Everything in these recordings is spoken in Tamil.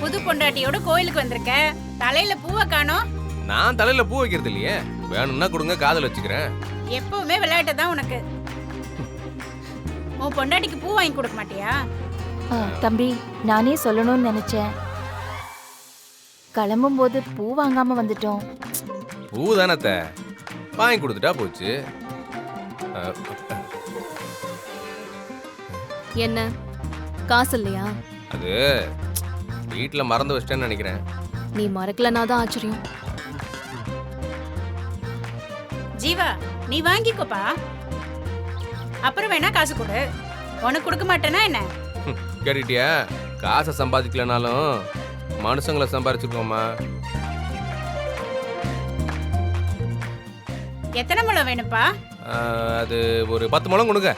புது பொண்டாட்டியோட கோயிலுக்கு வந்திருக்க, தலையில பூவை காணோம். நான் தலையில பூ வைக்கிறது இல்லையே. வேணும்னா கொடுங்க, காதல் வச்சுக்கிறேன். எப்பவுமே விளையாட்டு தான் உனக்கு. உன் பொண்டாட்டிக்கு பூ வாங்கி கொடுக்க மாட்டியா? தம்பி, நானே சொல்லணும்னு நினைச்சேன். கிளம்பும் போது பூ வாங்காம வந்துட்டோம். பூ தானத்த வாங்கி கொடுத்துட்டா போச்சு. என்ன காசு இல்லையா? அது வீட்டுல மறந்து வச்சிட்டேன்னு நினைக்கிறேன். நீ மறக்கலனா தான் ஆச்சரியம். ஜீவா, நீ வாங்கிக்கோப்பா. அப்புறம் வேணா காசு கொடு. உனக்கு கொடுக்க மாட்டேனா என்ன? கேட்டுட்டியா? காசை சம்பாதிக்கலனாலும் மனுஷங்களை சம்பாதிச்சிருக்கோமா. எத்தனை முழம் வேணும்ப்பா? அது ஒரு 10 முழம் கொடுங்க.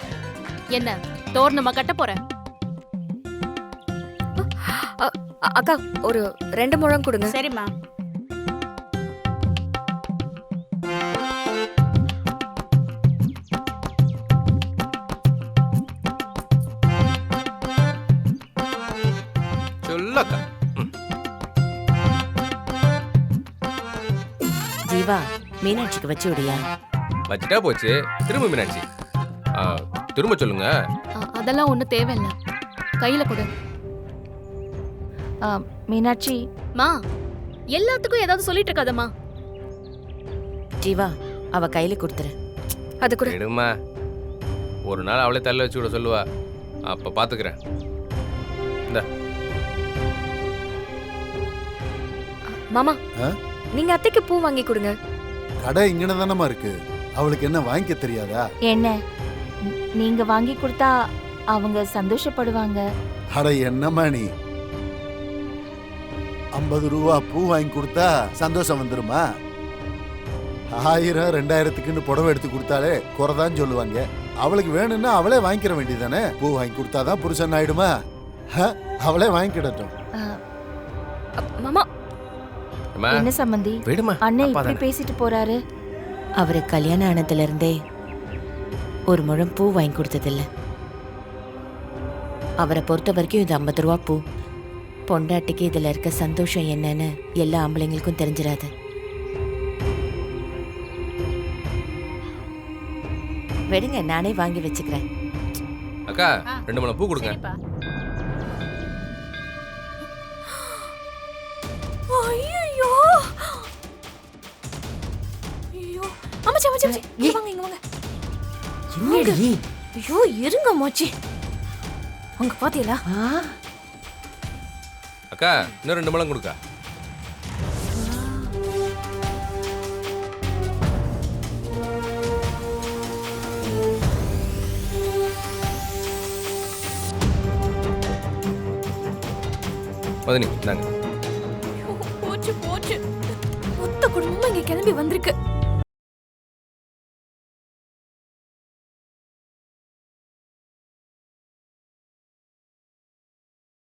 என்ன தோரணமா கட்ட போற? அக்கா ஒரு 2 முழம் கொடுங்க. சரிம்மா. சொல்லக்கா. ஜீவா, மீனாட்சிக்கு வச்சு விடியா? வச்சுட்டா போச்சு. திரும்ப மீனாட்சி. திரும்ப சொல்லுங்க. அதெல்லாம் ஒண்ணு தேவையில்லை, கையில கொடு. மீனாட்சி, மா எல்லாத்துக்கும் ஏதாவது சொல்லிட்டு இருக்காதம்மா. ஜீவா, அவ கையில கொடுத்துரு. அது கூட எடுமா. ஒரு நாள் அவளே தள்ள வச்சு விட சொல்லுவா. அப்ப பாத்துக்கிறேன். இந்த மாமா, நீங்க அத்தைக்கு பூ வாங்கி கொடுங்க. கடை இங்கன தானமா இருக்கு. அவளுக்கு என்ன வாங்கிக்க தெரியாதா? என்ன நீங்க வாங்கி கொடுத்தா அவங்க சந்தோஷப்படுவாங்க. அட என்னம்மா நீ, 50 ரூபா பூ வாங்கி கொடுத்தா சந்தோஷம் வந்துருமா? 1000 2000க்குன்னு புடவை எடுத்து கொடுத்தாலே குறைதான் சொல்லுவாங்க. அவளுக்கு வேணும்னா அவளே வாங்கிக்கிற வேண்டியதானே. பூ வாங்கி கொடுத்தாதான் புருஷன் ஆயிடுமா? அவளே வாங்கிக்கிடட்டும். மாமா, என்ன சம்பந்தி, அண்ணன் இப்படி பேசிட்டு போறாரு? அவரு கல்யாணம் ஆனதுல இருந்தே ஒரு முழம் பூ வாங்கி கொடுத்ததில்ல. அவரை பொறுத்த வரைக்கும் இது 50 ரூபா பூ. பொண்டாட்டிக்கு இதுல இருக்க சந்தோஷம் என்னன்னு எல்லா ஆம்பளைங்களுக்கும் தெரிஞ்சிடாது. விடுங்க, நானே வாங்கி வச்சுக்கிறேன். அக்கா, 2 முழம் பூ கொடுங்க. சரிப்பா. ஐயோ ஐயோ, அம்மாச்சி அம்மாச்சி, இங்க வாங்க, இங்க வாங்க. என்னடி? ஐயோ இருங்க அம்மாச்சி. உங்க பாத்தீங்களா? அக்கா, இன்னும் 2 முழம் கொடுக்கா. மதனி, இந்தாங்க. போச்சு போச்சு, மொத்த குடும்பமும் இங்க கிளம்பி வந்திருக்கு.